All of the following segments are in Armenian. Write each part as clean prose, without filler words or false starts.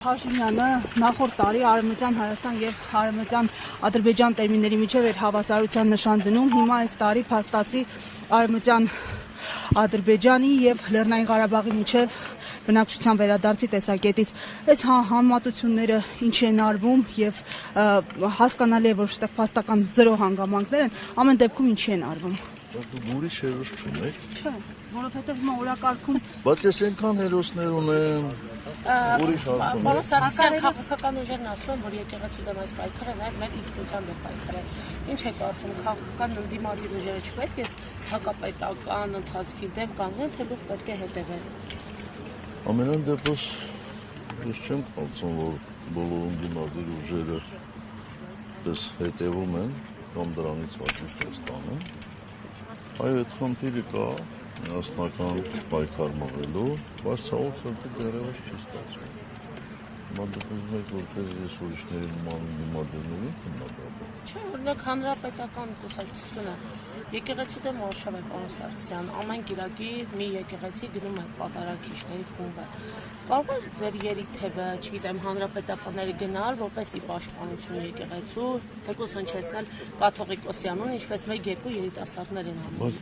Փաշինյանը նախորդ տարի Արևմտյան Հայաստան եւ Արևմտյան Ադրբեջան տերմինների միջև էր հավասարության նշան դնում, հիմա այս տարի փաստացի Արևմտյան Ադրբեջանի եւ Լեռնային Ղարաբաղի միջև բնակչության վերադարձի տեսակետից այս համեմատությունները ինչի են արվում եւ հասկանալի է, որ այստեղ փաստական 0 հանգամանքներ են, ամեն դեպքում ինչի են արվում։ Ուրիշ հերոս չունեք։ Չէ, որովհետեւ հիմա օրակարգում Բայց ես այնքան հերոսներ ունեմ, ուրիշ հարցում Պարոն Սարգսյան, քաղաքական ուժերն ասում են, որ եկեղեցու դեմ այս պայքարը նաև մեր ինքնության դեմ պայքար է։ Ինչ է կարծում, քաղաքական ընդդիմադիր ուժերը չպետք է հակապետական ընթացքի դեմ կանգնեն, թե լուր պետք է հետևեն։ Ամենայն դեպս ես չեմ կարծում, որ բոլոր ընդդիմադիր ուժերը դες հետևում են կամ դրանից հաշիվ ստանում։ Այո, այդ խնդիրը կա միասնական պայքար մղելու, բայց ցավոք սրտի դեռևս չի ստացվում։ Հիմա դուք ուզում եք, որպես ես ուրիշների նման ընդդիմադիրների քննադատեմ։ Չէ, օրինակ հանրապետական կուսակցությունը եկեղեցու դեմ արշավ է, պարոն Սարգսյան, ամեն կիրակի մի եկեղեցի գնում է պատարագիչների խումբը։ Կարող է ձեր երիթևը, չգիտեմ, հանրապետականների գնալ, որպեսզի պաշտպանություն եկեղեցու, թեկուզ հնչեցնել կաթողիկոսյանուն, ինչպես 1-2 երիտասարդներ են անում։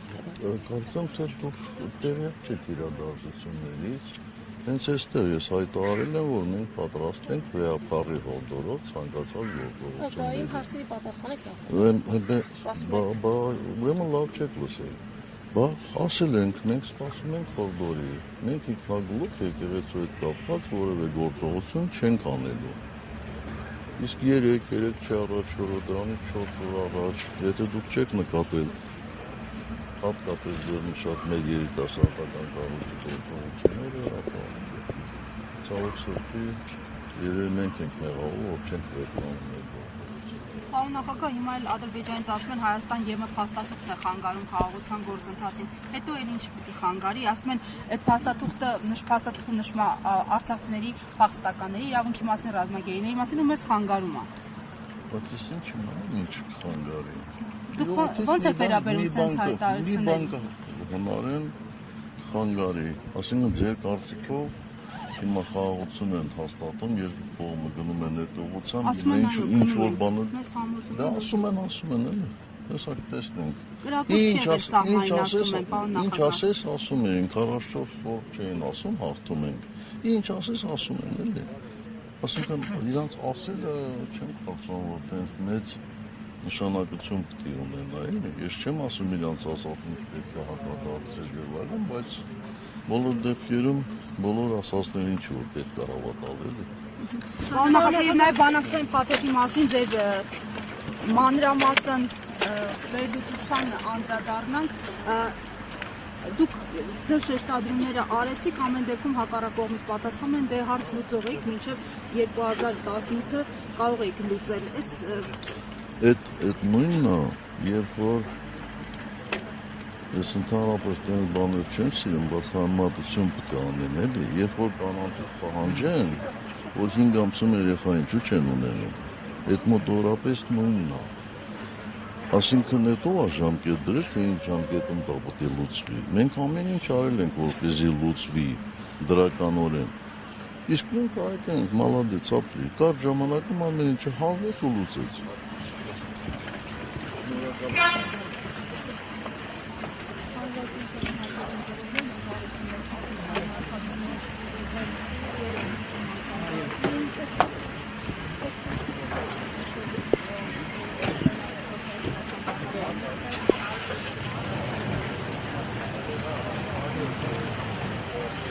Կարծեմ, թե դուք տեղյակ չեք իրադարձություններից։ Հենց այստեղ ես հայտարարել եմ, որ մենք պատրաստ ենք վերապարի հորդորով ցանկացած գործողությունների։ Դա իմ հարցերի պատասխանեք Ուրեմն լավ չեք լսել։ Բա ասել ենք, մենք սպասում ենք հորդորի։ Մենք ինքնագլուխ եկեղեցու հետ կապված որևէ գործողություն չենք անելու։ Իսկ 3 առաջ օրը դրանից 4 օր առաջ, եթե դուք չեք նկատել, հատկապես ձեր շատ մեծ երիտասարդական կառույցի գործողությունները, ապա ցավոք սրտի երևի մենք ենք մեղավոր, որ չենք վերջանում մեր գործողությունը։ Պարոն նախագահ, հիմա էլ Ադրբեջանից ասում են Հայաստան ԵՄ փաստաթուղթն է խանգարում խաղաղության գործընթացին, հետո էլ ինչ պիտի խանգարի, ասում են այդ փաստաթուղթը նշում է արցախցիների փախստականների իրավունքի մասին, ռազմագերիների մասին ու մեզ խանգարում է։ Բայց ես ինչ իմանամ, ինչ խանգարի։ Դուք ո՞նց եք վերաբերում սենց հայտարարություններին։ Հնարեն խանգարի, ասինքն ձեր կարծիքով հիմա խաղաղություն են հաստատում, երկու կողմը գնում են այդ ուղղությամբ, ինչ որ բանը դա ասում են էլի։ Տեսակ տեսնենք։ Ինչ ասես ասում են, 44 որ չէին ասում, հաղթում ենք։ Ինչ ասես ասում են էլի։ Ասինքն իրանց ասելը չեմ կարծում, որ տենց մեծ նշանակություն պետք է ունենա, էլի։ Ես չեմ ասում իրանց ասածին պետք է հակադարձել եւ այլն, բայց բոլոր դեպքերում բոլոր ասածներին ինչ որ պետք է հավատալ, էլի։ Պարոն նախագահ, եւ նաեւ բանակցային փաթեթի մասին ձեր մանրամասն վերլուծության անդրադառնանք, դուք ձեր շեշտադրումները արեցիք, ամեն դեպքում հակառակ կողմից պատասխանում են, դե հարց լուծող եք, մինչև 2018-ը կարող եք լուծել։ Այդ նույնն է, երբ որ ես ընդհանրապես տենց բաներ չեմ սիրում, բայց համեմատություն պետք է անեմ, էլի, երբ որ կանանցից պահանջեն, որ 5 ամսում երեխային ինչու չեն ունենում, այդ մոտավորապես նույնն է։ Այսինքն հետո է ժամկետ դրել, թե ինչ ժամկետում դա պետք է լուծվի։ Մենք ամեն ինչ արել ենք, որպեսզի լուծվի դրականորեն։ Իսկ մենք արել ենք մալադեց ապրի, կարճ ժամանակում ամեն ինչը հանվեց ու լուծեց։ Thank you.